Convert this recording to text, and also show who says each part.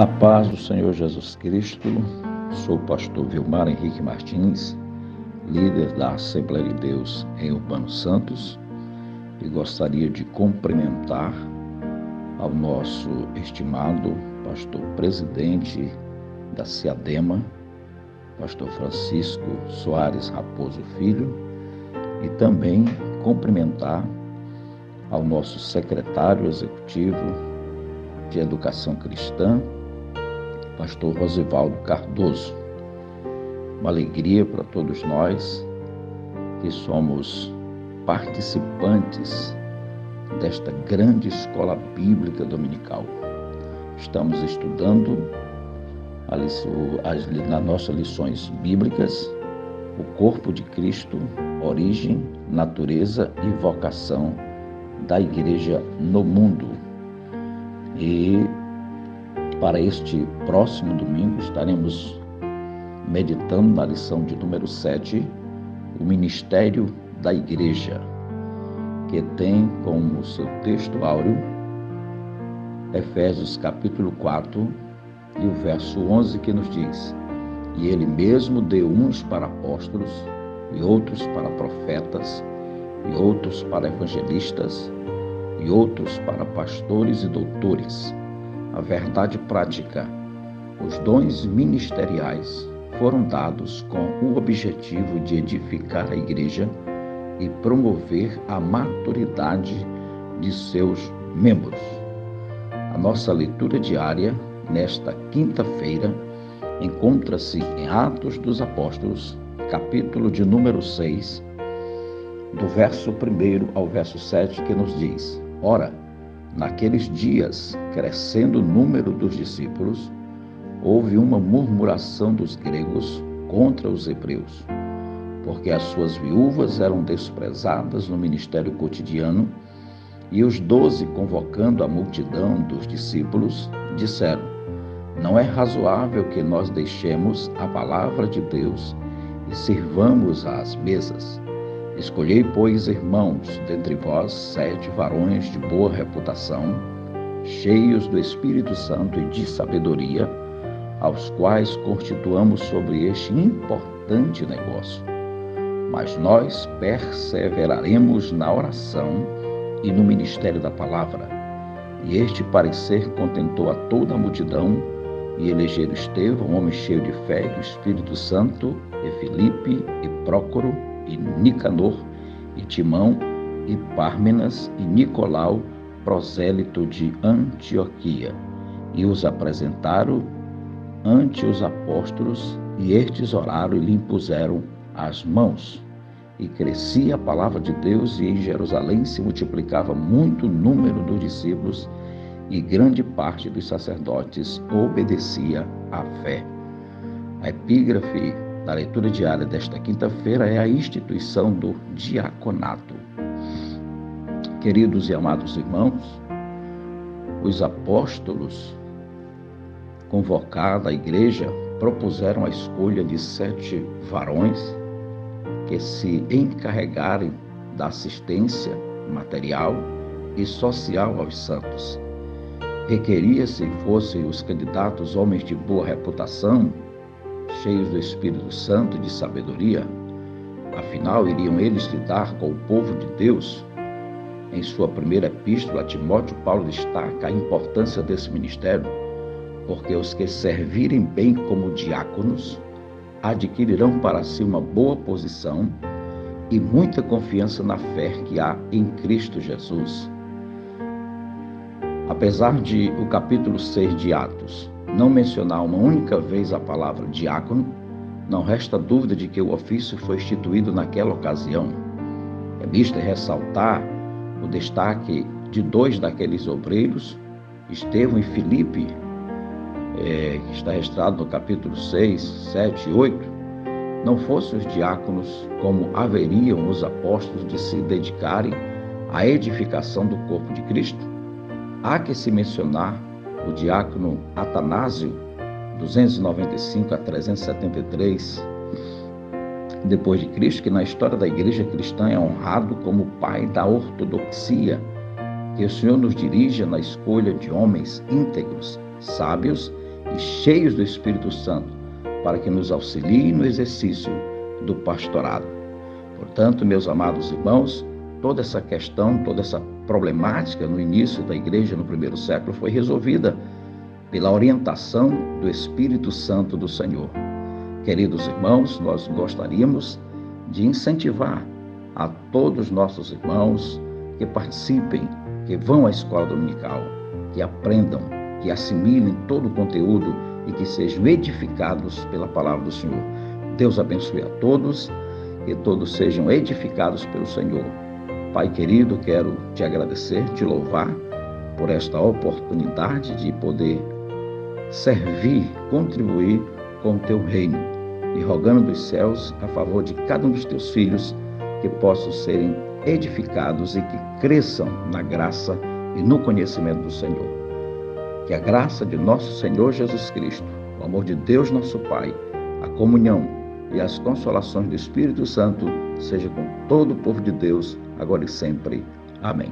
Speaker 1: Na paz do Senhor Jesus Cristo, sou o pastor Vilmar Henrique Martins, líder da Assembleia de Deus em Urbano Santos, e gostaria de cumprimentar ao nosso estimado pastor presidente da CIADEMA, pastor Francisco Soares Raposo Filho, e também cumprimentar ao nosso secretário executivo de Educação Cristã, pastor Rosivaldo Cardoso. Uma alegria para todos nós que somos participantes desta grande escola bíblica dominical. Estamos estudando nas nossas lições bíblicas o corpo de Cristo, origem, natureza e vocação da igreja no mundo. E para este próximo domingo estaremos meditando na lição de número 7, o ministério da igreja, que tem como seu texto áureo Efésios capítulo 4 e o verso 11, que nos diz: E ele mesmo deu uns para apóstolos, e outros para profetas, e outros para evangelistas, e outros para pastores e doutores. A verdade prática, os dons ministeriais foram dados com o objetivo de edificar a igreja e promover a maturidade de seus membros. A nossa leitura diária, nesta quinta-feira, encontra-se em Atos dos Apóstolos, capítulo de número 6, do verso 1 ao verso 7, que nos diz: Ora, naqueles dias, crescendo o número dos discípulos, houve uma murmuração dos gregos contra os hebreus, porque as suas viúvas eram desprezadas no ministério cotidiano, e os 12, convocando a multidão dos discípulos, disseram: Não é razoável que nós deixemos a palavra de Deus e sirvamos às mesas. Escolhei, pois, irmãos, dentre vós 7 varões de boa reputação, cheios do Espírito Santo e de sabedoria, aos quais constituamos sobre este importante negócio. Mas nós perseveraremos na oração e no ministério da palavra. E este parecer contentou a toda a multidão, e elegeram Estevão, homem cheio de fé e do Espírito Santo, e Filipe, e Prócoro, e Nicanor, e Timão, e Pármenas, e Nicolau, prosélito de Antioquia, e os apresentaram ante os apóstolos, e estes oraram e lhe impuseram as mãos. E crescia a palavra de Deus, e em Jerusalém se multiplicava muito o número dos discípulos, e grande parte dos sacerdotes obedecia à fé. A epígrafe da leitura diária desta quinta-feira é a instituição do diaconato. Queridos e amados irmãos, os apóstolos, convocada a igreja, propuseram a escolha de 7 varões que se encarregarem da assistência material e social aos santos. Requeria-se que fossem os candidatos homens de boa reputação, cheios do Espírito Santo e de sabedoria. Afinal, iriam eles lidar com o povo de Deus. Em sua primeira epístola a Timóteo, Paulo destaca a importância desse ministério, porque os que servirem bem como diáconos adquirirão para si uma boa posição e muita confiança na fé que há em Cristo Jesus. Apesar de o capítulo 6 de Atos não mencionar uma única vez a palavra diácono, não resta dúvida de que o ofício foi instituído naquela ocasião. É mister ressaltar o destaque de 2 daqueles obreiros, Estevão e Filipe, que está registrado no capítulo 6, 7 e 8, não fossem os diáconos como haveriam os apóstolos de se dedicarem à edificação do corpo de Cristo. Há que se mencionar o diácono Atanásio, 295 a 373 depois de Cristo, que na história da igreja cristã é honrado como pai da ortodoxia, que o Senhor nos dirija na escolha de homens íntegros, sábios e cheios do Espírito Santo, para que nos auxilie no exercício do pastorado. Portanto, meus amados irmãos, toda essa questão, toda essa problemática no início da igreja, no primeiro século, foi resolvida pela orientação do Espírito Santo do Senhor. Queridos irmãos, nós gostaríamos de incentivar a todos os nossos irmãos que participem, que vão à escola dominical, que aprendam, que assimilem todo o conteúdo e que sejam edificados pela palavra do Senhor. Deus abençoe a todos e todos sejam edificados pelo Senhor. Pai querido, quero te agradecer, te louvar por esta oportunidade de poder servir, contribuir com o teu reino e rogando dos céus a favor de cada um dos teus filhos que possam serem edificados e que cresçam na graça e no conhecimento do Senhor. Que a graça de nosso Senhor Jesus Cristo, o amor de Deus nosso Pai, a comunhão e as consolações do Espírito Santo seja com todo o povo de Deus, agora e sempre. Amém.